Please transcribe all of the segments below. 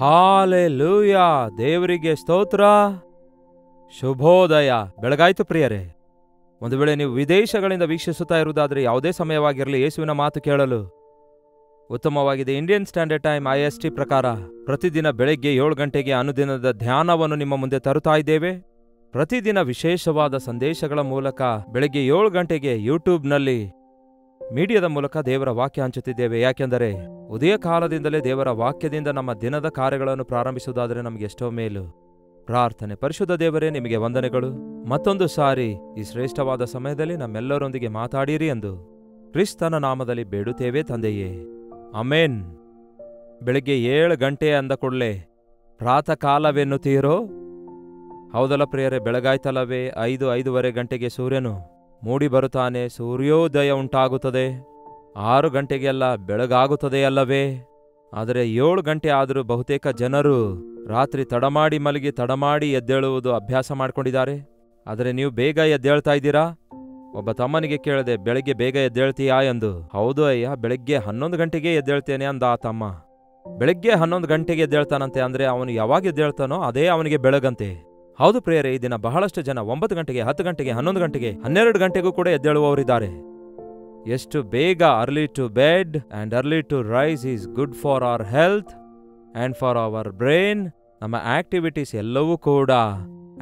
Hallelujah, ದೇವರಿಗೆ ಸ್ತೋತ್ರ. ಶುಭೋದಯ. ಬೆಳಗಾಯ್ತು ಪ್ರಿಯರೇ. ಒಂದು ವೇಳೆ ನೀವು ವಿದೇಶಗಳಿಂದ ವೀಕ್ಷಿಸುತ್ತಾ ಇರುವುದಾದರೆ ಯಾವುದೇ ಸಮಯವಾಗಿರಲಿ ಯೇಸುವಿನ ಮಾತು ಕೇಳಲು ಉತ್ತಮವಾಗಿದೆ. ಇಂಡಿಯನ್ ಸ್ಟ್ಯಾಂಡರ್ಡ್ ಟೈಮ್ IST ಪ್ರಕಾರ ಪ್ರತಿದಿನ ಬೆಳಗ್ಗೆ 7 ಗಂಟೆಗೆ ಅನುದಿನದ ಧ್ಯಾನವನ್ನು ನಿಮ್ಮ ಮುಂದೆ ತರುತ್ತಾ ಇದ್ದೇವೆ. ಪ್ರತಿದಿನ ವಿಶೇಷವಾದ ಸಂದೇಶಗಳ ಮೂಲಕ ಬೆಳಗ್ಗೆ 7 ಗಂಟೆಗೆ ಯೂಟ್ಯೂಬ್ನಲ್ಲಿ ಮೀಡಿಯಾದ ಮೂಲಕ ದೇವರ ವಾಕ್ಯ ಹಂಚುತ್ತಿದ್ದೇವೆ. ಯಾಕೆಂದರೆ ಉದಯ ಕಾಲದಿಂದಲೇ ದೇವರ ವಾಕ್ಯದಿಂದ ನಮ್ಮ ದಿನದ ಕಾರ್ಯಗಳನ್ನು ಪ್ರಾರಂಭಿಸುವುದಾದರೆ ನಮಗೆ ಎಷ್ಟೋ ಮೇಲು. ಪ್ರಾರ್ಥನೆ. ಪರಿಶುದ್ಧ ದೇವರೇ, ನಿಮಗೆ ವಂದನೆಗಳು. ಮತ್ತೊಂದು ಸಾರಿ ಈ ಶ್ರೇಷ್ಠವಾದ ಸಮಯದಲ್ಲಿ ನಮ್ಮೆಲ್ಲರೊಂದಿಗೆ ಮಾತಾಡಿರಿ ಎಂದು ಕ್ರಿಸ್ತನ ನಾಮದಲ್ಲಿ ಬೇಡುತ್ತೇವೆ ತಂದೆಯೇ, ಆಮೇನ್. ಬೆಳಿಗ್ಗೆ 7 ಗಂಟೆ ಅಂದ ಕೂಡಲೇ ಪ್ರಾತಃ ಕಾಲವೆನ್ನುತ್ತೀರೋ? ಹೌದಲ್ಲ ಪ್ರಿಯರೇ, ಬೆಳಗಾಯ್ತಲ್ಲವೇ? 5-5:30 ಗಂಟೆಗೆ ಸೂರ್ಯನು ಮೂಡಿ ಬರುತ್ತಾನೆ, ಸೂರ್ಯೋದಯ ಉಂಟಾಗುತ್ತದೆ. 6 ಗಂಟೆಗೆಲ್ಲ ಬೆಳಗಾಗುತ್ತದೆ ಅಲ್ಲವೇ? ಆದರೆ 7 ಗಂಟೆ ಆದರೂ ಬಹುತೇಕ ಜನರು ರಾತ್ರಿ ತಡಮಾಡಿ ಮಲಗಿ ತಡಮಾಡಿ ಎದ್ದೇಳುವುದು ಅಭ್ಯಾಸ ಮಾಡಿಕೊಂಡಿದ್ದಾರೆ. ಆದರೆ ನೀವು ಬೇಗ ಎದ್ದೇಳ್ತಾ ಇದ್ದೀರಾ? ಒಬ್ಬ ತಮ್ಮನಿಗೆ ಕೇಳಿದೆ, ಬೆಳಗ್ಗೆ ಬೇಗ ಎದ್ದೇಳ್ತೀಯಾ ಎಂದು. ಹೌದು ಅಯ್ಯ, ಬೆಳಗ್ಗೆ 11 ಗಂಟೆಗೆ ಎದ್ದೇಳ್ತೇನೆ ಅಂದ ಆ ತಮ್ಮ. ಬೆಳಗ್ಗೆ 11 ಗಂಟೆಗೆ ಎದ್ದೇಳ್ತಾನಂತೆ, ಅಂದರೆ ಅವನು ಯಾವಾಗ ಎದ್ದೇಳ್ತಾನೋ ಅದೇ ಅವನಿಗೆ ಬೆಳಗಂತೆ. ಹೌದು ಪ್ರಿಯರೇ, ಈ ದಿನ ಬಹಳಷ್ಟು ಜನ 9 ಗಂಟೆಗೆ, 10 ಗಂಟೆಗೆ, 11 ಗಂಟೆಗೆ, 12 ಗಂಟೆಗೂ ಕೂಡ ಎದ್ದೇಳುವವರಿದ್ದಾರೆ. ಎಷ್ಟು ಬೇಗ early to bed and early to rise is good for our health and for our brain. ನಮ್ಮ ಆಕ್ಟಿವಿಟೀಸ್ ಎಲ್ಲವೂ ಕೂಡ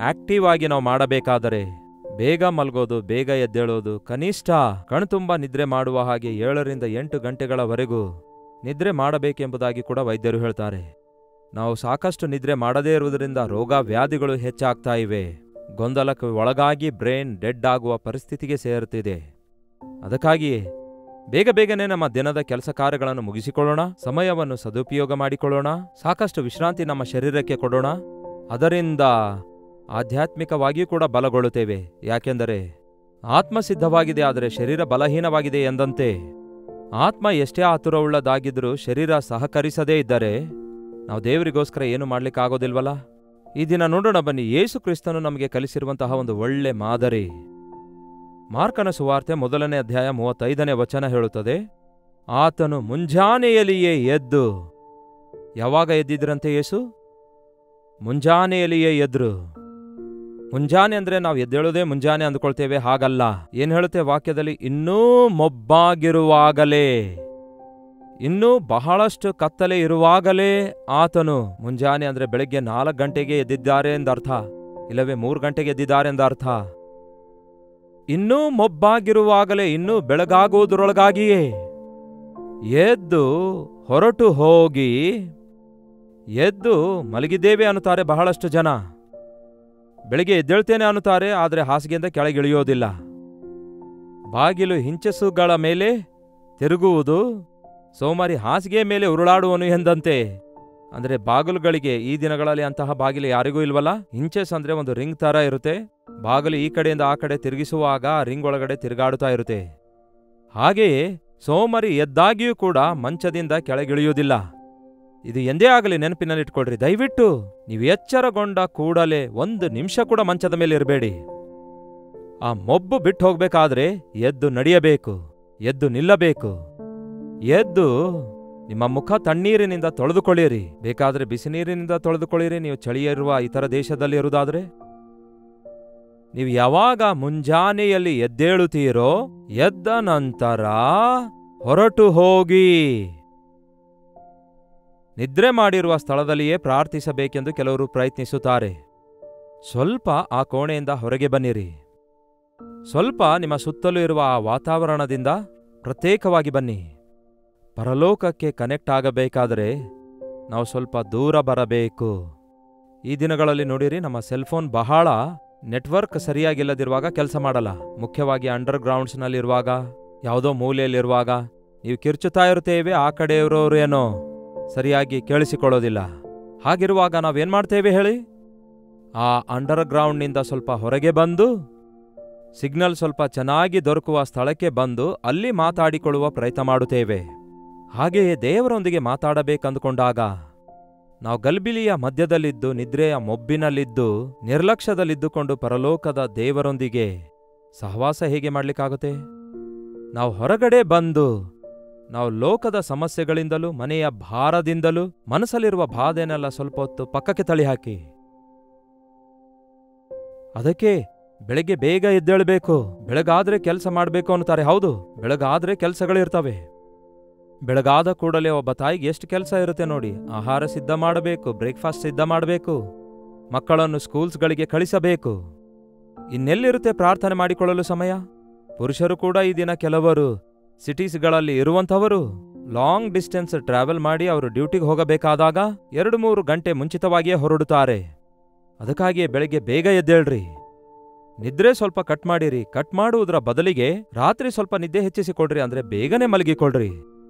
ಆಕ್ಟಿವ್ ಆಗಿ ನಾವು ಮಾಡಬೇಕಾದರೆ ಬೇಗ ಮಲ್ಗೋದು, ಬೇಗ ಎದ್ದೇಳೋದು, ಕನಿಷ್ಠ ಕಣ್ತುಂಬ ನಿದ್ರೆ ಮಾಡುವ ಹಾಗೆ 7-8 ಗಂಟೆಗಳವರೆಗೂ ನಿದ್ರೆ ಮಾಡಬೇಕೆಂಬುದಾಗಿ ಕೂಡ ವೈದ್ಯರು ಹೇಳ್ತಾರೆ. ನಾವು ಸಾಕಷ್ಟು ನಿದ್ರೆ ಮಾಡದೇ ಇರುವುದರಿಂದ ರೋಗ ವ್ಯಾಧಿಗಳು ಹೆಚ್ಚಾಗ್ತಾ ಇವೆ. ಗೊಂದಲಕ್ಕೆ ಒಳಗಾಗಿ ಬ್ರೈನ್ ಡೆಡ್ ಆಗುವ ಪರಿಸ್ಥಿತಿಗೆ ಸೇರುತ್ತಿದೆ. ಅದಕ್ಕಾಗಿಯೇ ಬೇಗನೆ ನಮ್ಮ ದಿನದ ಕೆಲಸ ಕಾರ್ಯಗಳನ್ನು ಮುಗಿಸಿಕೊಳ್ಳೋಣ, ಸಮಯವನ್ನು ಸದುಪಯೋಗ ಮಾಡಿಕೊಳ್ಳೋಣ, ಸಾಕಷ್ಟು ವಿಶ್ರಾಂತಿ ನಮ್ಮ ಶರೀರಕ್ಕೆ ಕೊಡೋಣ. ಅದರಿಂದ ಆಧ್ಯಾತ್ಮಿಕವಾಗಿಯೂ ಕೂಡ ಬಲಗೊಳ್ಳುತ್ತೇವೆ. ಯಾಕೆಂದರೆ ಆತ್ಮ ಸಿದ್ಧವಾಗಿದೆ, ಆದರೆ ಶರೀರ ಬಲಹೀನವಾಗಿದೆ ಎಂದಂತೆ ಆತ್ಮ ಎಷ್ಟೇ ಆತುರವುಳ್ಳದಾಗಿದ್ರೂ ಶರೀರ ಸಹಕರಿಸದೇ ಇದ್ದರೆ ನಾವು ದೇವರಿಗೋಸ್ಕರ ಏನು ಮಾಡ್ಲಿಕ್ಕಾಗೋದಿಲ್ವಲ್ಲ. ಈ ದಿನ ನೋಡೋಣ ಬನ್ನಿ, ಯೇಸು ಕ್ರಿಸ್ತನು ನಮಗೆ ಕಲಿಸಿರುವಂತಹ ಒಂದು ಒಳ್ಳೆ ಮಾದರಿ. ಮಾರ್ಕನ ಸುವಾರ್ತೆ 1ನೇ ಅಧ್ಯಾಯ 35ನೇ ವಚನ ಹೇಳುತ್ತದೆ, ಆತನು ಮುಂಜಾನೆಯಲ್ಲಿಯೇ ಎದ್ದು. ಯಾವಾಗ ಎದ್ದಿದ್ರಂತೆ ಯೇಸು? ಮುಂಜಾನೆಯಲ್ಲಿಯೇ ಎದ್ರು. ಮುಂಜಾನೆ ಅಂದ್ರೆ ನಾವು ಎದ್ದೇಳೋದೇ ಮುಂಜಾನೆ ಅಂದ್ಕೊಳ್ತೇವೆ, ಹಾಗಲ್ಲ. ಏನ್ ಹೇಳುತ್ತೆ ವಾಕ್ಯದಲ್ಲಿ? ಇನ್ನೂ ಮೊಬ್ಬಾಗಿರುವಾಗಲೇ, ಇನ್ನೂ ಬಹಳಷ್ಟು ಕತ್ತಲೆ ಇರುವಾಗಲೇ ಆತನು, ಮುಂಜಾನೆ ಅಂದ್ರೆ ಬೆಳಗ್ಗೆ 4 ಗಂಟೆಗೆ ಎದ್ದಿದ್ದಾರೆ ಎಂದರ್ಥ, ಇಲ್ಲವೇ 3 ಗಂಟೆಗೆ ಎದ್ದಿದ್ದಾರೆ ಎಂದರ್ಥ. ಇನ್ನೂ ಮೊಬ್ಬಾಗಿರುವಾಗಲೇ, ಇನ್ನೂ ಬೆಳಗಾಗುವುದರೊಳಗಾಗಿಯೇ ಎದ್ದು ಹೊರಟು ಹೋಗಿ, ಎದ್ದು ಮಲಗಿದ್ದೇವೆ ಅನ್ನುತ್ತಾರೆ ಬಹಳಷ್ಟು ಜನ. ಬೆಳಿಗ್ಗೆ ಎದ್ದೇಳ್ತೇನೆ ಅನ್ನುತ್ತಾರೆ, ಆದರೆ ಹಾಸಿಗೆಯಿಂದ ಕೆಳಗಿಳಿಯೋದಿಲ್ಲ. ಬಾಗಿಲು ಹಿಂಚಸುಗಳ ಮೇಲೆ ತಿರುಗುವುದು, ಸೋಮಾರಿ ಹಾಸಿಗೆ ಮೇಲೆ ಉರುಳಾಡುವನು ಎಂದಂತೆ. ಅಂದರೆ ಬಾಗಿಲುಗಳಿಗೆ ಈ ದಿನಗಳಲ್ಲಿ ಅಂತಹ ಬಾಗಿಲು ಯಾರಿಗೂ ಇಲ್ವಲ್ಲ. ಹಿಂಚಸ್ ಅಂದ್ರೆ ಒಂದು ರಿಂಗ್ ತರ ಇರುತ್ತೆ. ಬಾಗಿಲು ಈ ಕಡೆಯಿಂದ ಆ ಕಡೆ ತಿರುಗಿಸುವಾಗ ರಿಂಗ್ ಒಳಗಡೆ ತಿರುಗಾಡುತ್ತಾ ಇರುತ್ತೆ. ಹಾಗೆಯೇ ಸೋಮಾರಿ ಎದ್ದಾಗಿಯೂ ಕೂಡ ಮಂಚದಿಂದ ಕೆಳಗಿಳಿಯುವುದಿಲ್ಲ. ಇದು ಎಂದೇ ಆಗಲಿ ನೆನಪಿನಲ್ಲಿಟ್ಕೊಳ್ರಿ. ದಯವಿಟ್ಟು ನೀವು ಎಚ್ಚರಗೊಂಡ ಕೂಡಲೇ 1 ನಿಮಿಷ ಕೂಡ ಮಂಚದ ಮೇಲೆ ಇರಬೇಡಿ. ಆ ಮೊಬ್ಬು ಬಿಟ್ಟು ಹೋಗ್ಬೇಕಾದ್ರೆ ಎದ್ದು ನಡೆಯಬೇಕು, ಎದ್ದು ನಿಲ್ಲಬೇಕು. ಎದ್ದು ನಿಮ್ಮ ಮುಖ ತಣ್ಣೀರಿನಿಂದ ತೊಳೆದುಕೊಳ್ಳಿರಿ, ಬೇಕಾದ್ರೆ ಬಿಸಿ ನೀರಿನಿಂದ ತೊಳೆದುಕೊಳ್ಳಿರಿ. ನೀವು ಚಳಿಯಿರುವ ಇತರ ದೇಶದಲ್ಲಿ ಇರುವುದಾದ್ರೆ, ನೀವು ಯಾವಾಗ ಮುಂಜಾನೆಯಲ್ಲಿ ಎದ್ದೇಳುತ್ತೀರೋ ಎದ್ದ ನಂತರ ಹೊರಟು ಹೋಗಿ. ನಿದ್ರೆ ಮಾಡಿರುವ ಸ್ಥಳದಲ್ಲಿಯೇ ಪ್ರಾರ್ಥಿಸಬೇಕೆಂದು ಕೆಲವರು ಪ್ರಯತ್ನಿಸುತ್ತಾರೆ. ಸ್ವಲ್ಪ ಆ ಕೋಣೆಯಿಂದ ಹೊರಗೆ ಬನ್ನಿರಿ. ಸ್ವಲ್ಪ ನಿಮ್ಮ ಸುತ್ತಲೂ ಇರುವ ಆ ವಾತಾವರಣದಿಂದ ಪ್ರತ್ಯೇಕವಾಗಿ ಬನ್ನಿ. ಪರಲೋಕಕ್ಕೆ ಕನೆಕ್ಟ್ ಆಗಬೇಕಾದರೆ ನಾವು ಸ್ವಲ್ಪ ದೂರ ಬರಬೇಕು. ಈ ದಿನಗಳಲ್ಲಿ ನೋಡಿರಿ, ನಮ್ಮ ಸೆಲ್ಫೋನ್ ಬಹಳ ನೆಟ್ವರ್ಕ್ ಸರಿಯಾಗಿಲ್ಲದಿರುವಾಗ ಕೆಲಸ ಮಾಡಲ್ಲ. ಮುಖ್ಯವಾಗಿ ಅಂಡರ್ ಗ್ರೌಂಡ್ಸ್ನಲ್ಲಿರುವಾಗ, ಯಾವುದೋ ಮೂಲೆಯಲ್ಲಿರುವಾಗ ನೀವು ಕಿರ್ಚುತ್ತಾ ಇರುತ್ತೇವೆ, ಆ ಕಡೆ ಇರೋರು ಏನೋ ಸರಿಯಾಗಿ ಕೇಳಿಸಿಕೊಳ್ಳೋದಿಲ್ಲ. ಹಾಗಿರುವಾಗ ನಾವೇನ್ ಮಾಡ್ತೇವೆ ಹೇಳಿ? ಆ ಅಂಡರ್ ಗ್ರೌಂಡ್ನಿಂದ ಸ್ವಲ್ಪ ಹೊರಗೆ ಬಂದು, ಸಿಗ್ನಲ್ ಸ್ವಲ್ಪ ಚೆನ್ನಾಗಿ ದೊರಕುವ ಸ್ಥಳಕ್ಕೆ ಬಂದು ಅಲ್ಲಿ ಮಾತಾಡಿಕೊಳ್ಳುವ ಪ್ರಯತ್ನ ಮಾಡುತ್ತೇವೆ. ಹಾಗೆಯೇ ದೇವರೊಂದಿಗೆ ಮಾತಾಡಬೇಕಂದುಕೊಂಡಾಗ ನಾವು ಗಲ್ಬಿಲಿಯ ಮಧ್ಯದಲ್ಲಿದ್ದು, ನಿದ್ರೆಯ ಮೊಬ್ಬಿನಲ್ಲಿದ್ದು, ನಿರ್ಲಕ್ಷ್ಯದಲ್ಲಿದ್ದುಕೊಂಡು ಪರಲೋಕದ ದೇವರೊಂದಿಗೆ ಸಹವಾಸ ಹೇಗೆ ಮಾಡ್ಲಿಕ್ಕಾಗುತ್ತೆ? ನಾವು ಹೊರಗಡೆ ಬಂದು ನಾವು ಲೋಕದ ಸಮಸ್ಯೆಗಳಿಂದಲೂ ಮನೆಯ ಭಾರದಿಂದಲೂ ಮನಸ್ಸಲ್ಲಿರುವ ಬಾಧೆನೆಲ್ಲ ಸ್ವಲ್ಪ ಹೊತ್ತು ಪಕ್ಕಕ್ಕೆ ತಳ್ಳಿಹಾಕಿ. ಅದಕ್ಕೆ ಬೆಳಗ್ಗೆ ಬೇಗ ಎದ್ದೇಳಬೇಕು. ಬೆಳಗಾದ್ರೆ ಕೆಲಸ ಮಾಡಬೇಕು ಅಂತಾರೆ. ಹೌದು, ಬೆಳಗಾದ್ರೆ ಕೆಲಸಗಳಿರ್ತವೆ. ಬೆಳಗಾದ ಕೂಡಲೇ ಒಬ್ಬ ತಾಯಿಗೆ ಎಷ್ಟು ಕೆಲಸ ಇರುತ್ತೆ ನೋಡಿ. ಆಹಾರ ಸಿದ್ಧ ಮಾಡಬೇಕು, ಬ್ರೇಕ್ಫಾಸ್ಟ್ ಸಿದ್ಧ ಮಾಡಬೇಕು, ಮಕ್ಕಳನ್ನು ಸ್ಕೂಲ್ಸ್ಗಳಿಗೆ ಕಳಿಸಬೇಕು. ಇನ್ನೆಲ್ಲಿರುತ್ತೆ ಪ್ರಾರ್ಥನೆ ಮಾಡಿಕೊಳ್ಳಲು ಸಮಯ? ಪುರುಷರು ಕೂಡ ಈ ದಿನ ಕೆಲವರು ಸಿಟೀಸ್ಗಳಲ್ಲಿ ಇರುವಂಥವರು ಲಾಂಗ್ ಡಿಸ್ಟೆನ್ಸ್ ಟ್ರಾವೆಲ್ ಮಾಡಿ ಅವರು ಡ್ಯೂಟಿಗೆ ಹೋಗಬೇಕಾದಾಗ 2-3 ಗಂಟೆ ಮುಂಚಿತವಾಗಿಯೇ ಹೊರಡುತ್ತಾರೆ. ಅದಕ್ಕಾಗಿಯೇ ಬೆಳಗ್ಗೆ ಬೇಗ ಎದ್ದೇಳ್ರಿ. ನಿದ್ರೆ ಸ್ವಲ್ಪ ಕಟ್ ಮಾಡಿರಿ. ಕಟ್ ಮಾಡುವುದರ ಬದಲಿಗೆ ರಾತ್ರಿ ಸ್ವಲ್ಪ ನಿದ್ದೆ ಹೆಚ್ಚಿಸಿಕೊಡ್ರಿ. ಅಂದ್ರೆ ಬೇಗನೆ ಮಲಗಿಕೊಳ್ರಿ.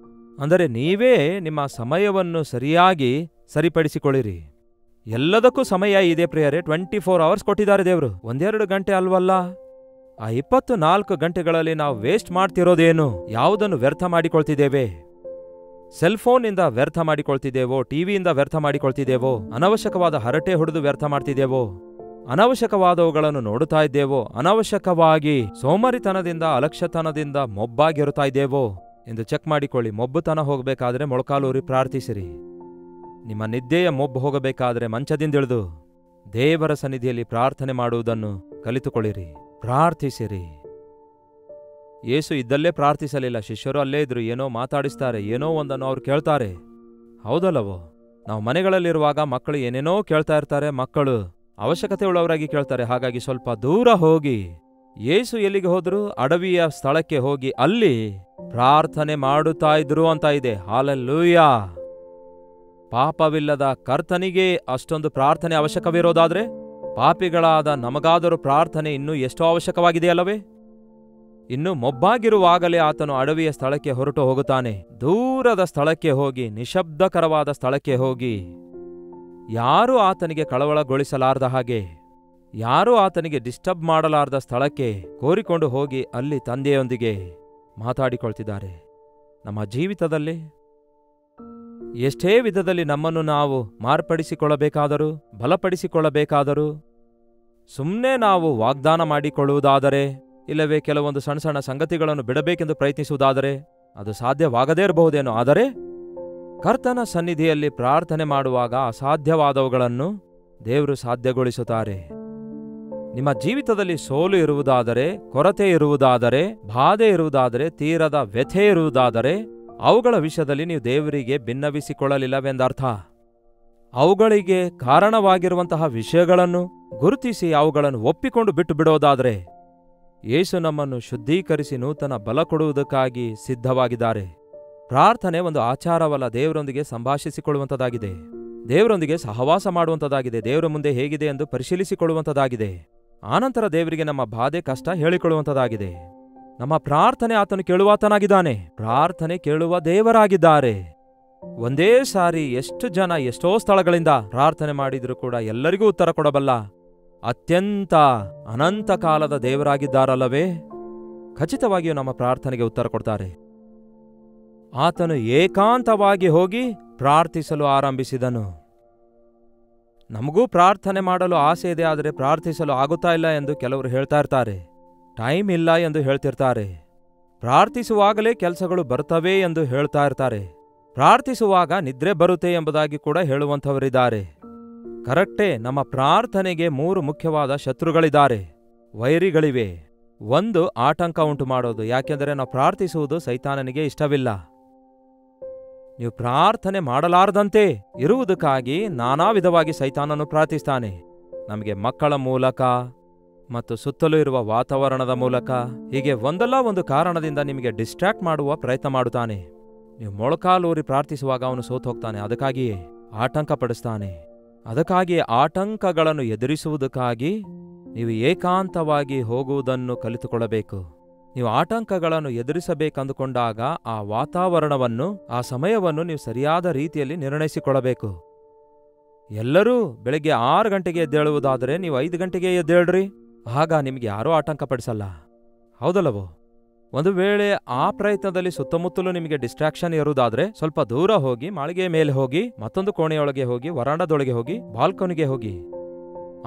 ಅಂದರೆ ನೀವೇ ನಿಮ್ಮ ಸಮಯವನ್ನು ಸರಿಯಾಗಿ ಸರಿಪಡಿಸಿಕೊಳ್ಳಿರಿ. ಎಲ್ಲದಕ್ಕೂ ಸಮಯ ಇದೆ ಪ್ರಿಯರೇ. 24 ಅವರ್ಸ್ ಕೊಟ್ಟಿದ್ದಾರೆ ದೇವರು. 1-2 ಗಂಟೆ ಅಲ್ವಲ್ಲ. ಆ 24 ಗಂಟೆಗಳಲ್ಲಿ ನಾವು ವೇಸ್ಟ್ ಮಾಡ್ತಿರೋದೇನು? ಯಾವುದನ್ನು ವ್ಯರ್ಥ ಮಾಡಿಕೊಳ್ತಿದ್ದೇವೆ? ಸೆಲ್ಫೋನ್ನಿಂದ ವ್ಯರ್ಥ ಮಾಡಿಕೊಳ್ತಿದ್ದೇವೋ? ಟಿವಿಯಿಂದ ವ್ಯರ್ಥ ಮಾಡಿಕೊಳ್ತಿದ್ದೇವೋ? ಅನವಶ್ಯಕವಾದ ಹರಟೆ ಹೊಡೆದು ವ್ಯರ್ಥ ಮಾಡ್ತಿದ್ದೇವೋ? ಅನವಶ್ಯಕವಾದವುಗಳನ್ನು ನೋಡುತ್ತಾ ಇದ್ದೇವೋ? ಅನವಶ್ಯಕವಾಗಿ ಸೋಮರಿತನದಿಂದ ಅಲಕ್ಷ್ಯತನದಿಂದ ಮೊಬ್ಬಾಗಿರುತ್ತಾ ಇದ್ದೇವೋ ಎಂದು ಚೆಕ್ ಮಾಡಿಕೊಳ್ಳಿ. ಮೊಬ್ಬುತನ ಹೋಗಬೇಕಾದ್ರೆ ಮೊಳಕಾಲೂರಿ ಪ್ರಾರ್ಥಿಸಿರಿ. ನಿಮ್ಮ ನಿದ್ದೆಯ ಮೊಬ್ಬು ಹೋಗಬೇಕಾದ್ರೆ ಮಂಚದಿಂದಿಳಿದು ದೇವರ ಸನ್ನಿಧಿಯಲ್ಲಿ ಪ್ರಾರ್ಥನೆ ಮಾಡುವುದನ್ನು ಕಲಿತುಕೊಳ್ಳಿರಿ. ಪ್ರಾರ್ಥಿಸಿರಿ. ಯೇಸು ಇದ್ದಲ್ಲೇ ಪ್ರಾರ್ಥಿಸಲಿಲ್ಲ. ಶಿಷ್ಯರು ಅಲ್ಲೇ ಇದ್ರು. ಏನೋ ಮಾತಾಡಿಸ್ತಾರೆ, ಏನೋ ಒಂದನ್ನು ಅವ್ರು ಕೇಳ್ತಾರೆ. ಹೌದಲ್ಲವೋ? ನಾವು ಮನೆಗಳಲ್ಲಿರುವಾಗ ಮಕ್ಕಳು ಏನೇನೋ ಕೇಳ್ತಾ ಇರ್ತಾರೆ. ಮಕ್ಕಳು ಅವಶ್ಯಕತೆ ಉಳ್ಳವರಾಗಿ ಕೇಳ್ತಾರೆ. ಹಾಗಾಗಿ ಸ್ವಲ್ಪ ದೂರ ಹೋಗಿ, ಯೇಸು ಎಲ್ಲಿಗೆ ಹೋದ್ರು? ಅಡವಿಯ ಸ್ಥಳಕ್ಕೆ ಹೋಗಿ ಅಲ್ಲಿ ಪ್ರಾರ್ಥನೆ ಮಾಡುತ್ತಾ ಇದ್ರು ಅಂತ ಇದೆ. ಹಾಲೆಲೂಯಾ! ಪಾಪವಿಲ್ಲದ ಕರ್ತನಿಗೆ ಅಷ್ಟೊಂದು ಪ್ರಾರ್ಥನೆ ಅವಶ್ಯಕವಿರೋದಾದ್ರೆ ಪಾಪಿಗಳಾದ ನಮಗಾದರೂ ಪ್ರಾರ್ಥನೆ ಇನ್ನೂ ಎಷ್ಟೋ ಅವಶ್ಯಕವಾಗಿದೆಯಲ್ಲವೇ? ಇನ್ನು ಮೊಬ್ಬಾಗಿರುವಾಗಲೇ ಆತನು ಅಡವಿಯ ಸ್ಥಳಕ್ಕೆ ಹೊರಟು ಹೋಗುತ್ತಾನೆ. ದೂರದ ಸ್ಥಳಕ್ಕೆ ಹೋಗಿ, ನಿಶಬ್ದಕರವಾದ ಸ್ಥಳಕ್ಕೆ ಹೋಗಿ, ಯಾರೂ ಆತನಿಗೆ ಕಳವಳಗೊಳಿಸಲಾರ್ದ ಹಾಗೆ, ಯಾರೂ ಆತನಿಗೆ ಡಿಸ್ಟರ್ಬ್ ಮಾಡಲಾರ್ದ ಸ್ಥಳಕ್ಕೆ ಕೋರಿಕೊಂಡು ಹೋಗಿ ಅಲ್ಲಿ ತಂದೆಯೊಂದಿಗೆ ಮಾತಾಡಿಕೊಳ್ತಿದ್ದಾರೆ. ನಮ್ಮ ಜೀವಿತದಲ್ಲಿ ಎಷ್ಟೇ ವಿಧದಲ್ಲಿ ನಮ್ಮನ್ನು ನಾವು ಮಾರ್ಪಡಿಸಿಕೊಳ್ಳಬೇಕಾದರೂ ಬಲಪಡಿಸಿಕೊಳ್ಳಬೇಕಾದರೂ ಸುಮ್ಮನೆ ನಾವು ವಾಗ್ದಾನ ಮಾಡಿಕೊಳ್ಳುವುದಾದರೆ, ಇಲ್ಲವೇ ಕೆಲವೊಂದು ಸಣ್ಣ ಸಣ್ಣ ಸಂಗತಿಗಳನ್ನು ಬಿಡಬೇಕೆಂದು ಪ್ರಯತ್ನಿಸುವುದಾದರೆ ಅದು ಸಾಧ್ಯವಾಗದೇ ಇರಬಹುದೇನೋ. ಆದರೆ ಕರ್ತನ ಸನ್ನಿಧಿಯಲ್ಲಿ ಪ್ರಾರ್ಥನೆ ಮಾಡುವಾಗ ಅಸಾಧ್ಯವಾದವುಗಳನ್ನು ದೇವರು ಸಾಧ್ಯಗೊಳಿಸುತ್ತಾರೆ. ನಿಮ್ಮ ಜೀವಿತದಲ್ಲಿ ಸೋಲು ಇರುವುದಾದರೆ, ಕೊರತೆ ಇರುವುದಾದರೆ, ಬಾಧೆ ಇರುವುದಾದರೆ, ತೀರದ ವ್ಯಥೆ ಇರುವುದಾದರೆ ಅವುಗಳ ವಿಷಯದಲ್ಲಿ ನೀವು ದೇವರಿಗೆ ಭಿನ್ನವಿಸಿಕೊಳ್ಳಲಿಲ್ಲವೆಂದರ್ಥ. ಅವುಗಳಿಗೆ ಕಾರಣವಾಗಿರುವಂತಹ ವಿಷಯಗಳನ್ನು ಗುರುತಿಸಿ ಅವುಗಳನ್ನು ಒಪ್ಪಿಕೊಂಡು ಬಿಟ್ಟು ಬಿಡೋದಾದರೆ ಯೇಸು ನಮ್ಮನ್ನು ಶುದ್ಧೀಕರಿಸಿ ನೂತನ ಬಲ ಕೊಡುವುದಕ್ಕಾಗಿ ಸಿದ್ಧವಾಗಿದ್ದಾರೆ. ಪ್ರಾರ್ಥನೆ ಒಂದು ಆಚಾರವಲ್ಲ, ದೇವರೊಂದಿಗೆ ಸಂಭಾಷಿಸಿಕೊಳ್ಳುವಂಥದ್ದಾಗಿದೆ, ದೇವರೊಂದಿಗೆ ಸಹವಾಸ ಮಾಡುವಂಥದ್ದಾಗಿದೆ, ದೇವರ ಮುಂದೆ ಹೇಗಿದೆ ಎಂದು ಪರಿಶೀಲಿಸಿಕೊಳ್ಳುವಂಥದ್ದಾಗಿದೆ. ಆನಂತರ ದೇವರಿಗೆ ನಮ್ಮ ಬಾಧೆ ಕಷ್ಟ ಹೇಳಿಕೊಳ್ಳುವಂಥದ್ದಾಗಿದೆ. ನಮ್ಮ ಪ್ರಾರ್ಥನೆ ಆತನು ಕೇಳುವಾತನಾಗಿದ್ದಾನೆ. ಪ್ರಾರ್ಥನೆ ಕೇಳುವ ದೇವರಾಗಿದ್ದಾರೆ. ಒಂದೇ ಸಾರಿ ಎಷ್ಟು ಜನ ಎಷ್ಟೋ ಸ್ಥಳಗಳಿಂದ ಪ್ರಾರ್ಥನೆ ಮಾಡಿದರೂ ಕೂಡ ಎಲ್ಲರಿಗೂ ಉತ್ತರ ಕೊಡಬಲ್ಲ ಅತ್ಯಂತ ಅನಂತ ಕಾಲದ ದೇವರಾಗಿದ್ದಾರಲ್ಲವೇ? ಖಚಿತವಾಗಿಯೂ ನಮ್ಮ ಪ್ರಾರ್ಥನೆಗೆ ಉತ್ತರ ಕೊಡ್ತಾರೆ. ಆತನು ಏಕಾಂತವಾಗಿ ಹೋಗಿ ಪ್ರಾರ್ಥಿಸಲು ಆರಂಭಿಸಿದನು. ನಮಗೂ ಪ್ರಾರ್ಥನೆ ಮಾಡಲು ಆಸೆ ಇದೆ, ಆದರೆ ಪ್ರಾರ್ಥಿಸಲು ಆಗುತ್ತಾ ಇಲ್ಲ ಎಂದು ಕೆಲವರು ಹೇಳ್ತಾ ಇರ್ತಾರೆ. ಟೈಮ್ ಇಲ್ಲ ಎಂದು ಹೇಳ್ತಿರ್ತಾರೆ. ಪ್ರಾರ್ಥಿಸುವಾಗಲೇ ಕೆಲಸಗಳು ಬರ್ತವೆ ಎಂದು ಹೇಳ್ತಾ ಇರ್ತಾರೆ. ಪ್ರಾರ್ಥಿಸುವಾಗ ನಿದ್ರೆ ಬರುತ್ತೆ ಎಂಬುದಾಗಿ ಕೂಡ ಹೇಳುವಂಥವರಿದ್ದಾರೆ. ಕರೆಕ್ಟೇ. ನಮ್ಮ ಪ್ರಾರ್ಥನೆಗೆ 3 ಮುಖ್ಯವಾದ ಶತ್ರುಗಳಿದ್ದಾರೆ, ವೈರಿಗಳಿವೆ. ಒಂದು, ಆಟಂಕ ಉಂಟು ಮಾಡೋದು. ಯಾಕೆಂದರೆ ನಾವು ಪ್ರಾರ್ಥಿಸುವುದು ಸೈತಾನನಿಗೆ ಇಷ್ಟವಿಲ್ಲ. ನೀವು ಪ್ರಾರ್ಥನೆ ಮಾಡಲಾರದಂತೆ ಇರುವುದಕ್ಕಾಗಿ ನಾನಾ ವಿಧವಾಗಿ ಸೈತಾನನು ಪ್ರಾರ್ಥಿಸ್ತಾನೆ. ನಮಗೆ ಮಕ್ಕಳ ಮೂಲಕ ಮತ್ತು ಸುತ್ತಲೂ ಇರುವ ವಾತಾವರಣದ ಮೂಲಕ, ಹೀಗೆ ಒಂದಲ್ಲ ಒಂದು ಕಾರಣದಿಂದ ನಿಮಗೆ ಡಿಸ್ಟ್ರಾಕ್ಟ್ ಮಾಡುವ ಪ್ರಯತ್ನ ಮಾಡುತ್ತಾನೆ. ನೀವು ಮೊಳಕಾಲೂರಿ ಪ್ರಾರ್ಥಿಸುವಾಗ ಅವನು ಸೋತು ಹೋಗ್ತಾನೆ. ಅದಕ್ಕಾಗಿಯೇ ಆಟಂಕ ಪಡಿಸ್ತಾನೆ. ಅದಕ್ಕಾಗಿಯೇ ಆಟಂಕಗಳನ್ನು ಎದುರಿಸುವುದಕ್ಕಾಗಿ ನೀವು ಏಕಾಂತವಾಗಿ ಹೋಗುವುದನ್ನು ಕಲಿತುಕೊಳ್ಳಬೇಕು. ನೀವು ಆಟಂಕಗಳನ್ನು ಎದುರಿಸಬೇಕಂದುಕೊಂಡಾಗ ಆ ವಾತಾವರಣವನ್ನು, ಆ ಸಮಯವನ್ನು ನೀವು ಸರಿಯಾದ ರೀತಿಯಲ್ಲಿ ನಿರ್ಣಯಿಸಿಕೊಳ್ಳಬೇಕು. ಎಲ್ಲರೂ ಬೆಳಗ್ಗೆ 6 ಗಂಟೆಗೆ ಎದ್ದೇಳುವುದಾದರೆ ನೀವು 5 ಗಂಟೆಗೆ ಎದ್ದೇಳ್ರಿ. ಆಗ ನಿಮಗೆ ಯಾರೂ ಆಟಂಕ ಪಡಿಸಲ್ಲ. ಹೌದಲ್ಲವೋ? ಒಂದು ವೇಳೆ ಆ ಪ್ರಯತ್ನದಲ್ಲಿ ಸುತ್ತಮುತ್ತಲೂ ನಿಮಗೆ ಡಿಸ್ಟ್ರಾಕ್ಷನ್ ಇರುವುದಾದ್ರೆ ಸ್ವಲ್ಪ ದೂರ ಹೋಗಿ, ಮಾಳಿಗೆಯ ಮೇಲೆ ಹೋಗಿ, ಮತ್ತೊಂದು ಕೋಣೆಯೊಳಗೆ ಹೋಗಿ, ವರಾಂಡದೊಳಗೆ ಹೋಗಿ, ಬಾಲ್ಕನಿಗೆ ಹೋಗಿ.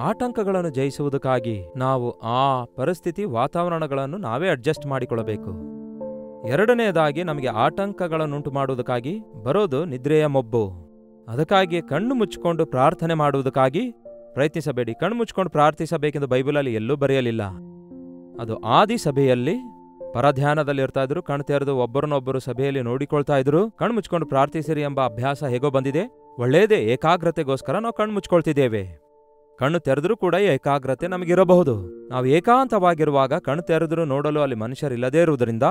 ಆಟಂಕಗಳನ್ನು ಜಯಿಸುವುದಕ್ಕಾಗಿ ನಾವು ಆ ಪರಿಸ್ಥಿತಿ ವಾತಾವರಣಗಳನ್ನು ನಾವೇ ಅಡ್ಜಸ್ಟ್ ಮಾಡಿಕೊಳ್ಳಬೇಕು. ಎರಡನೆಯದಾಗಿ ನಮಗೆ ಆತಂಕಗಳನ್ನುಂಟು ಮಾಡುವುದಕ್ಕಾಗಿ ಬರೋದು ನಿದ್ರೆಯ ಮೊಬ್ಬು. ಅದಕ್ಕಾಗಿ ಕಣ್ಣು ಮುಚ್ಚಿಕೊಂಡು ಪ್ರಾರ್ಥನೆ ಮಾಡುವುದಕ್ಕಾಗಿ ಪ್ರಯತ್ನಿಸಬೇಡಿ. ಕಣ್ಣು ಮುಚ್ಕೊಂಡು ಪ್ರಾರ್ಥಿಸಬೇಕೆಂದು ಬೈಬಲಲ್ಲಿ ಎಲ್ಲೂ ಬರೆಯಲಿಲ್ಲ. ಅದು ಆದಿ ಸಭೆಯಲ್ಲಿ ಪರಧ್ಯಾನದಲ್ಲಿರ್ತಾ ಇದ್ರು, ಕಣ್ಣು ತೆರೆದು ಒಬ್ಬರನ್ನೊಬ್ಬರು ಸಭೆಯಲ್ಲಿ ನೋಡಿಕೊಳ್ತಾ ಇದ್ರು. ಕಣ್ಣು ಮುಚ್ಕೊಂಡು ಪ್ರಾರ್ಥಿಸಿರಿ ಎಂಬ ಅಭ್ಯಾಸ ಹೇಗೋ ಬಂದಿದೆ. ಒಳ್ಳೆಯದೇ, ಏಕಾಗ್ರತೆಗೋಸ್ಕರ ನಾವು ಕಣ್ಣು ಮುಚ್ಕೊಳ್ತಿದ್ದೇವೆ. ಕಣ್ಣು ತೆರೆದ್ರೂ ಕೂಡ ಏಕಾಗ್ರತೆ ನಮಗಿರಬಹುದು. ನಾವು ಏಕಾಂತವಾಗಿರುವಾಗ ಕಣ್ಣು ತೆರೆದ್ರೂ ನೋಡಲು ಅಲ್ಲಿ ಮನುಷ್ಯರಿಲ್ಲದೇ ಇರುವುದರಿಂದ,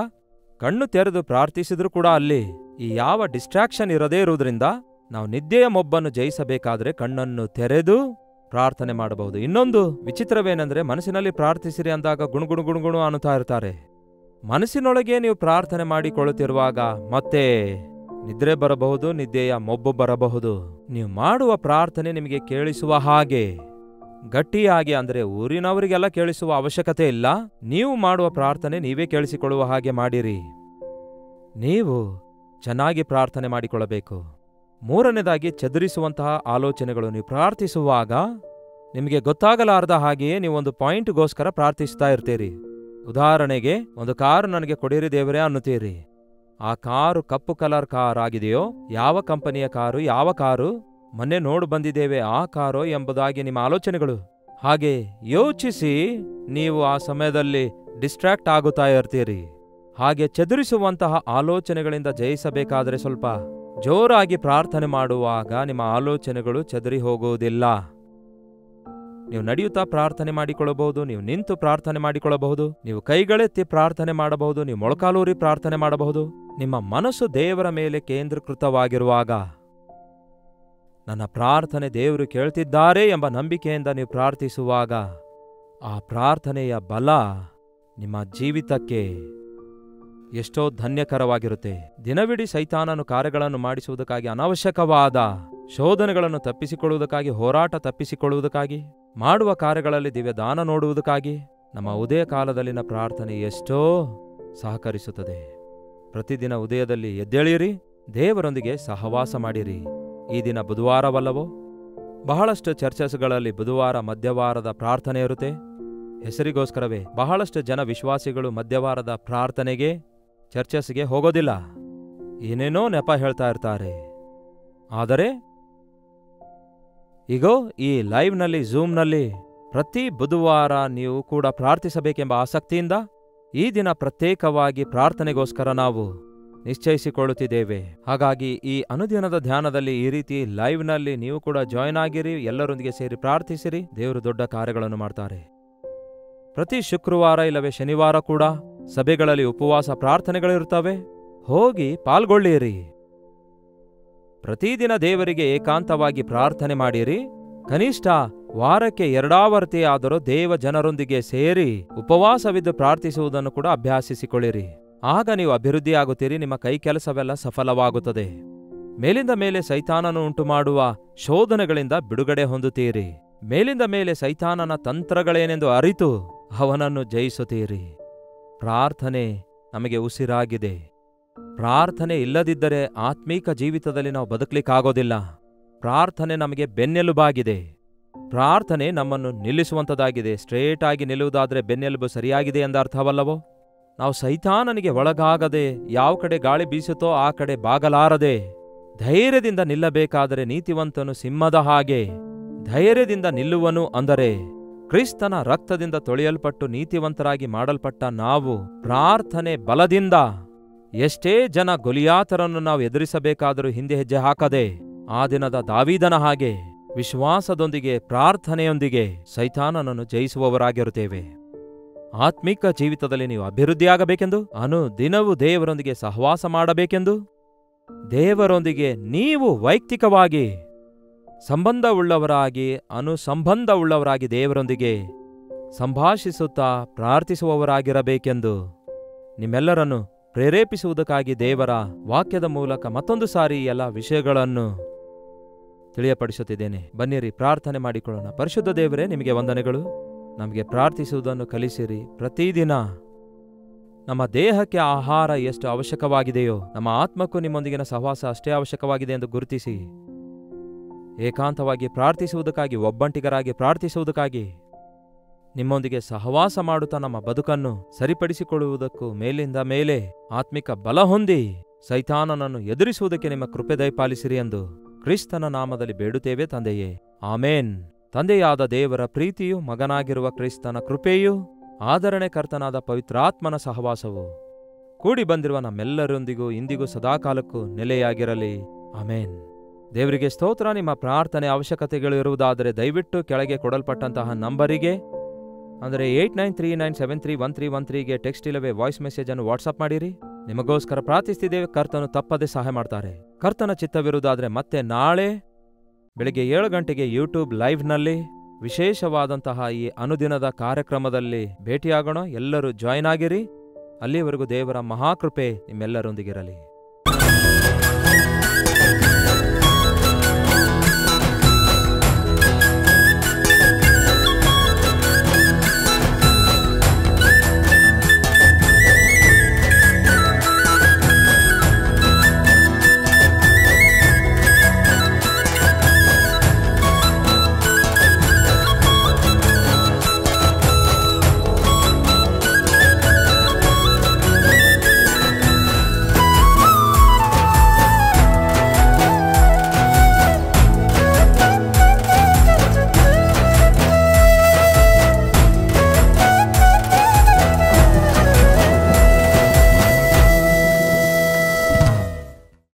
ಕಣ್ಣು ತೆರೆದು ಪ್ರಾರ್ಥಿಸಿದ್ರೂ ಕೂಡ ಅಲ್ಲಿ ಈ ಯಾವ ಡಿಸ್ಟ್ರಾಕ್ಷನ್ ಇರದೇ ಇರುವುದರಿಂದ ನಾವು ನಿದ್ದೆಯ ಮೊಬ್ಬನ್ನು ಜಯಿಸಬೇಕಾದ್ರೆ ಕಣ್ಣನ್ನು ತೆರೆದು ಪ್ರಾರ್ಥನೆ ಮಾಡಬಹುದು. ಇನ್ನೊಂದು ವಿಚಿತ್ರವೇನೆಂದ್ರೆ, ಮನಸ್ಸಿನಲ್ಲಿ ಪ್ರಾರ್ಥಿಸಿರಿ ಅಂದಾಗ ಗುಣಗುಣು ಗುಣಗುಣು ಅನ್ನುತ್ತಾ ಇರ್ತಾರೆ. ಮನಸ್ಸಿನೊಳಗೆ ನೀವು ಪ್ರಾರ್ಥನೆ ಮಾಡಿಕೊಳ್ಳುತ್ತಿರುವಾಗ ಮತ್ತೆ ನಿದ್ರೆ ಬರಬಹುದು, ನಿದ್ದೆಯ ಮೊಬ್ಬು ಬರಬಹುದು. ನೀವು ಮಾಡುವ ಪ್ರಾರ್ಥನೆ ನಿಮಗೆ ಕೇಳಿಸುವ ಹಾಗೆ ಗಟ್ಟಿಯಾಗಿ, ಅಂದರೆ ಊರಿನವರಿಗೆಲ್ಲ ಕೇಳಿಸುವ ಅವಶ್ಯಕತೆ ಇಲ್ಲ. ನೀವು ಮಾಡುವ ಪ್ರಾರ್ಥನೆ ನೀವೇ ಕೇಳಿಸಿಕೊಳ್ಳುವ ಹಾಗೆ ಮಾಡಿರಿ. ನೀವು ಚೆನ್ನಾಗಿ ಪ್ರಾರ್ಥನೆ ಮಾಡಿಕೊಳ್ಳಬೇಕು. ಮೂರನೇದಾಗಿ, ಚದುರಿಸುವಂತಹ ಆಲೋಚನೆಗಳು. ನೀವು ಪ್ರಾರ್ಥಿಸುವಾಗ ನಿಮಗೆ ಗೊತ್ತಾಗಲಾರದ ಹಾಗೆಯೇ ನೀವೊಂದು ಪಾಯಿಂಟ್ಗೋಸ್ಕರ ಪ್ರಾರ್ಥಿಸ್ತಾ ಇರ್ತೀರಿ. ಉದಾಹರಣೆಗೆ, ಒಂದು ಕಾರು ನನಗೆ ಕೊಡಿರಿ ದೇವರೇ ಅನ್ನುತ್ತೀರಿ. ಆ ಕಾರು ಕಪ್ಪು ಕಲರ್ ಕಾರ್ ಆಗಿದೆಯೋ, ಯಾವ ಕಂಪನಿಯ ಕಾರು, ಯಾವ ಕಾರು, ಮೊನ್ನೆ ನೋಡು ಬಂದಿದ್ದೇವೆ ಆ ಕಾರೋ ಎಂಬುದಾಗಿ ನಿಮ್ಮ ಆಲೋಚನೆಗಳು. ಹಾಗೆ ಯೋಚಿಸಿ ನೀವು ಆ ಸಮಯದಲ್ಲಿ ಡಿಸ್ಟ್ರಾಕ್ಟ್ ಆಗುತ್ತಾ ಇರ್ತೀರಿ. ಹಾಗೆ ಚದುರಿಸುವಂತಹ ಆಲೋಚನೆಗಳಿಂದ ಜಯಿಸಬೇಕಾದರೆ ಸ್ವಲ್ಪ ಜೋರಾಗಿ ಪ್ರಾರ್ಥನೆ ಮಾಡುವಾಗ ನಿಮ್ಮ ಆಲೋಚನೆಗಳು ಚದುರಿ ಹೋಗುವುದಿಲ್ಲ. ನೀವು ನಡೆಯುತ್ತಾ ಪ್ರಾರ್ಥನೆ ಮಾಡಿಕೊಳ್ಳಬಹುದು, ನೀವು ನಿಂತು ಪ್ರಾರ್ಥನೆ ಮಾಡಿಕೊಳ್ಳಬಹುದು, ನೀವು ಕೈಗಳೆತ್ತಿ ಪ್ರಾರ್ಥನೆ ಮಾಡಬಹುದು, ನೀವು ಮೊಳಕಾಲೂರಿ ಪ್ರಾರ್ಥನೆ ಮಾಡಬಹುದು. ನಿಮ್ಮ ಮನಸ್ಸು ದೇವರ ಮೇಲೆ ಕೇಂದ್ರೀಕೃತವಾಗಿರುವಾಗ, ನನ್ನ ಪ್ರಾರ್ಥನೆ ದೇವರು ಕೇಳ್ತಿದ್ದಾರೆ ಎಂಬ ನಂಬಿಕೆಯಿಂದ ನೀವು ಪ್ರಾರ್ಥಿಸುವಾಗ, ಆ ಪ್ರಾರ್ಥನೆಯ ಬಲ ನಿಮ್ಮ ಜೀವಿತಕ್ಕೆ ಎಷ್ಟೋ ಧನ್ಯಕರವಾಗಿರುತ್ತೆ. ದಿನವಿಡೀ ಸೈತಾನನು ಕಾರ್ಯಗಳನ್ನು ಮಾಡಿಸುವುದಕ್ಕಾಗಿ, ಅನಾವಶ್ಯಕವಾದ ಶೋಧನೆಗಳನ್ನು ತಪ್ಪಿಸಿಕೊಳ್ಳುವುದಕ್ಕಾಗಿ, ಹೋರಾಟ ತಪ್ಪಿಸಿಕೊಳ್ಳುವುದಕ್ಕಾಗಿ, ಮಾಡುವ ಕಾರ್ಯಗಳಲ್ಲಿ ದಿವ್ಯದಾನ ನೋಡುವುದಕ್ಕಾಗಿ ನಮ್ಮ ಉದಯ ಕಾಲದಲ್ಲಿನ ಪ್ರಾರ್ಥನೆ ಎಷ್ಟೋ ಸಹಕರಿಸುತ್ತದೆ. ಪ್ರತಿದಿನ ಉದಯದಲ್ಲಿ ಎದ್ದೇಳಿರಿ, ದೇವರೊಂದಿಗೆ ಸಹವಾಸ ಮಾಡಿರಿ. ಈ ದಿನ ಬುಧವಾರವಲ್ಲವೋ? ಬಹಳಷ್ಟು ಚರ್ಚಸ್ಗಳಲ್ಲಿ ಬುಧವಾರ ಮಧ್ಯವಾರದ ಪ್ರಾರ್ಥನೆ ಇರುತ್ತೆ. ಹೆಸರಿಗೋಸ್ಕರವೇ ಬಹಳಷ್ಟು ಜನ ವಿಶ್ವಾಸಿಗಳು ಮಧ್ಯವಾರದ ಪ್ರಾರ್ಥನೆಗೆ, ಚರ್ಚಸ್ಗೆ ಹೋಗೋದಿಲ್ಲ. ಏನೇನೋ ನೆಪ ಹೇಳ್ತಾ ಇರ್ತಾರೆ. ಆದರೆ ಈಗೋ ಈ ಲೈವ್ನಲ್ಲಿ, ಝೂಮ್ನಲ್ಲಿ ಪ್ರತಿ ಬುಧವಾರ ನೀವು ಕೂಡ ಪ್ರಾರ್ಥಿಸಬೇಕೆಂಬ ಆಸಕ್ತಿಯಿಂದ ಈ ದಿನ ಪ್ರತ್ಯೇಕವಾಗಿ ಪ್ರಾರ್ಥನೆಗೋಸ್ಕರ ನಾವು ನಿಶ್ಚಯಿಸಿಕೊಳ್ಳುತ್ತಿದ್ದೇವೆ. ಹಾಗಾಗಿ ಈ ಅನುದಿನದ ಧ್ಯಾನದಲ್ಲಿ ಈ ರೀತಿ ಲೈವ್ನಲ್ಲಿ ನೀವು ಕೂಡ ಜಾಯ್ನ್ ಆಗಿರಿ, ಎಲ್ಲರೊಂದಿಗೆ ಸೇರಿ ಪ್ರಾರ್ಥಿಸಿರಿ. ದೇವರು ದೊಡ್ಡ ಕಾರ್ಯಗಳನ್ನು ಮಾಡ್ತಾರೆ. ಪ್ರತಿ ಶುಕ್ರವಾರ ಇಲ್ಲವೇ ಶನಿವಾರ ಕೂಡ ಸಭೆಗಳಲ್ಲಿ ಉಪವಾಸ ಪ್ರಾರ್ಥನೆಗಳಿರುತ್ತವೆ. ಹೋಗಿ ಪಾಲ್ಗೊಳ್ಳಿರಿ. ಪ್ರತಿದಿನ ದೇವರಿಗೆ ಏಕಾಂತವಾಗಿ ಪ್ರಾರ್ಥನೆ ಮಾಡಿರಿ. ಕನಿಷ್ಠ ವಾರಕ್ಕೆ 2 ಆವರ್ತಿ ಆದರೂ ದೇವ ಜನರೊಂದಿಗೆ ಸೇರಿ ಉಪವಾಸವಿದ್ದು ಪ್ರಾರ್ಥಿಸುವುದನ್ನು ಕೂಡ ಅಭ್ಯಾಸಿಸಿಕೊಳ್ಳಿರಿ. ಆಗ ನೀವು ಅಭಿವೃದ್ಧಿಯಾಗುತ್ತೀರಿ, ನಿಮ್ಮ ಕೈ ಕೆಲಸವೆಲ್ಲ ಸಫಲವಾಗುತ್ತದೆ. ಮೇಲಿಂದ ಮೇಲೆ ಸೈತಾನನು ಉಂಟು ಮಾಡುವ ಶೋಧನೆಗಳಿಂದ ಬಿಡುಗಡೆ ಹೊಂದುತ್ತೀರಿ. ಮೇಲಿಂದ ಮೇಲೆ ಸೈತಾನನ ತಂತ್ರಗಳೇನೆಂದು ಅರಿತು ಅವನನ್ನು ಜಯಿಸುತ್ತೀರಿ. ಪ್ರಾರ್ಥನೆ ನಮಗೆ ಉಸಿರಾಗಿದೆ. ಪ್ರಾರ್ಥನೆ ಇಲ್ಲದಿದ್ದರೆ ಆತ್ಮೀಕ ಜೀವಿತದಲ್ಲಿ ನಾವು ಬದುಕಲಿಕ್ಕಾಗೋದಿಲ್ಲ. ಪ್ರಾರ್ಥನೆ ನಮಗೆ ಬೆನ್ನೆಲುಬಾಗಿದೆ. ಪ್ರಾರ್ಥನೆ ನಮ್ಮನ್ನು ನಿಲ್ಲಿಸುವಂಥದ್ದಾಗಿದೆ. ಸ್ಟ್ರೇಟ್ ಆಗಿ ನಿಲ್ಲುವುದಾದರೆ ಬೆನ್ನೆಲುಬು ಸರಿಯಾಗಿದೆ ಎಂದ ಅರ್ಥವಲ್ಲವೋ? ನಾವು ಸೈತಾನನಿಗೆ ಒಳಗಾಗದೆ, ಯಾವ ಕಡೆ ಗಾಳಿ ಬೀಸುತ್ತೋ ಆ ಕಡೆ ಬಾಗಲಾರದೆ ಧೈರ್ಯದಿಂದ ನಿಲ್ಲಬೇಕಾದರೆ, ನೀತಿವಂತನು ಸಿಂಹದ ಹಾಗೆ ಧೈರ್ಯದಿಂದ ನಿಲ್ಲುವನು. ಅಂದರೆ ಕ್ರಿಸ್ತನ ರಕ್ತದಿಂದ ತೊಳೆಯಲ್ಪಟ್ಟು ನೀತಿವಂತರಾಗಿ ಮಾಡಲ್ಪಟ್ಟ ನಾವು ಪ್ರಾರ್ಥನೆ ಬಲದಿಂದ ಎಷ್ಟೇ ಜನ ಗೊಲಿಯಾತರನ್ನು ನಾವು ಎದುರಿಸಬೇಕಾದರೂ ಹಿಂದೆ ಹೆಜ್ಜೆ ಹಾಕದೆ, ಆ ದಿನದ ದಾವೀದನ ಹಾಗೆ ವಿಶ್ವಾಸದೊಂದಿಗೆ, ಪ್ರಾರ್ಥನೆಯೊಂದಿಗೆ ಸೈತಾನನನ್ನು ಜಯಿಸುವವರಾಗಿರುತ್ತೇವೆ. ಆತ್ಮಿಕ ಜೀವಿತದಲ್ಲಿ ನೀವು ಅಭಿವೃದ್ಧಿಯಾಗಬೇಕೆಂದು, ದಿನವೂ ದೇವರೊಂದಿಗೆ ಸಹವಾಸ ಮಾಡಬೇಕೆಂದು, ದೇವರೊಂದಿಗೆ ನೀವು ವೈಯಕ್ತಿಕವಾಗಿ ಸಂಬಂಧವುಳ್ಳವರಾಗಿ, ಅನುಸಂಬಂಧವುಳ್ಳವರಾಗಿ ದೇವರೊಂದಿಗೆ ಸಂಭಾಷಿಸುತ್ತಾ ಪ್ರಾರ್ಥಿಸುವವರಾಗಿರಬೇಕೆಂದು ನಿಮ್ಮೆಲ್ಲರನ್ನು ಪ್ರೇರೇಪಿಸುವುದಕ್ಕಾಗಿ ದೇವರ ವಾಕ್ಯದ ಮೂಲಕ ಮತ್ತೊಂದು ಸಾರಿ ಎಲ್ಲ ವಿಷಯಗಳನ್ನು ತಿಳಿಯಪಡಿಸುತ್ತಿದ್ದೇನೆ. ಬನ್ನಿರಿ, ಪ್ರಾರ್ಥನೆ ಮಾಡಿಕೊಳ್ಳೋಣ. ಪರಿಶುದ್ಧ ದೇವರೇ, ನಿಮಗೆ ವಂದನೆಗಳು. ನಮಗೆ ಪ್ರಾರ್ಥಿಸುವುದನ್ನು ಕಲಿಸಿರಿ. ಪ್ರತಿದಿನ ನಮ್ಮ ದೇಹಕ್ಕೆ ಆಹಾರ ಎಷ್ಟು ಅವಶ್ಯಕವಾಗಿದೆಯೋ, ನಮ್ಮ ಆತ್ಮಕ್ಕೂ ನಿಮ್ಮೊಂದಿಗಿನ ಸಹವಾಸ ಅಷ್ಟೇ ಅವಶ್ಯಕವಾಗಿದೆ ಎಂದು ಗುರುತಿಸಿ ಏಕಾಂತವಾಗಿ ಪ್ರಾರ್ಥಿಸುವುದಕ್ಕಾಗಿ, ಒಬ್ಬಂಟಿಗರಾಗಿ ಪ್ರಾರ್ಥಿಸುವುದಕ್ಕಾಗಿ ನಿಮ್ಮೊಂದಿಗೆ ಸಹವಾಸ ಮಾಡುತ್ತಾ ನಮ್ಮ ಬದುಕನ್ನು ಸರಿಪಡಿಸಿಕೊಳ್ಳುವುದಕ್ಕೂ ಮೇಲಿಂದ ಮೇಲೆ ಆತ್ಮಿಕ ಬಲ ಹೊಂದಿ ಸೈತಾನನನ್ನು ಎದುರಿಸುವುದಕ್ಕೆ ನಿಮ್ಮ ಕೃಪೆ ದಯಪಾಲಿಸಿರಿ ಎಂದು ಕ್ರಿಸ್ತನ ನಾಮದಲ್ಲಿ ಬೇಡುತ್ತೇವೆ ತಂದೆಯೇ, ಆಮೇನ್. ತಂದೆಯಾದ ದೇವರ ಪ್ರೀತಿಯು, ಮಗನಾಗಿರುವ ಕ್ರಿಸ್ತನ ಕೃಪೆಯೂ, ಆದರಣೆ ಕರ್ತನಾದ ಪವಿತ್ರಾತ್ಮನ ಸಹವಾಸವು ಕೂಡಿ ಬಂದಿರುವ ನಮ್ಮೆಲ್ಲರೊಂದಿಗೂ ಇಂದಿಗೂ ಸದಾಕಾಲಕ್ಕೂ ನೆಲೆಯಾಗಿರಲಿ. ಆಮೇನ್. ದೇವರಿಗೆ ಸ್ತೋತ್ರ. ನಿಮ್ಮ ಪ್ರಾರ್ಥನೆ ಅವಶ್ಯಕತೆಗಳು ಇರುವುದಾದರೆ ದಯವಿಟ್ಟು ಕೆಳಗೆ ಕೊಡಲ್ಪಟ್ಟಂತಹ ನಂಬರಿಗೆ, ಅಂದರೆ 8939731313ಗೆ ಟೆಕ್ಸ್ಟ್ ಇಲ್ಲವೇ ವಾಯ್ಸ್ ಮೆಸೇಜನ್ನು ವಾಟ್ಸಪ್ ಮಾಡಿರಿ. ನಿಮಗೋಸ್ಕರ ಪ್ರಾರ್ಥಿಸ್ತಿದ್ದೇವೆ. ಕರ್ತನು ತಪ್ಪದೆ ಸಹಾಯ ಮಾಡ್ತಾರೆ. ಕರ್ತನ ಚಿತ್ತವಿರುವುದಾದರೆ ಮತ್ತೆ ನಾಳೆ ಬೆಳಿಗ್ಗೆ 7 ಗಂಟೆಗೆ ಯೂಟ್ಯೂಬ್ ಲೈವ್ನಲ್ಲಿ ವಿಶೇಷವಾದಂತಹ ಈ ಅನುದಿನದ ಕಾರ್ಯಕ್ರಮದಲ್ಲಿ ಭೇಟಿಯಾಗೋಣ. ಎಲ್ಲರೂ ಜಾಯ್ನ್ ಆಗಿರಿ. ಅಲ್ಲಿವರೆಗೂ ದೇವರ ಮಹಾಕೃಪೆ ನಿಮ್ಮೆಲ್ಲರೊಂದಿಗಿರಲಿ.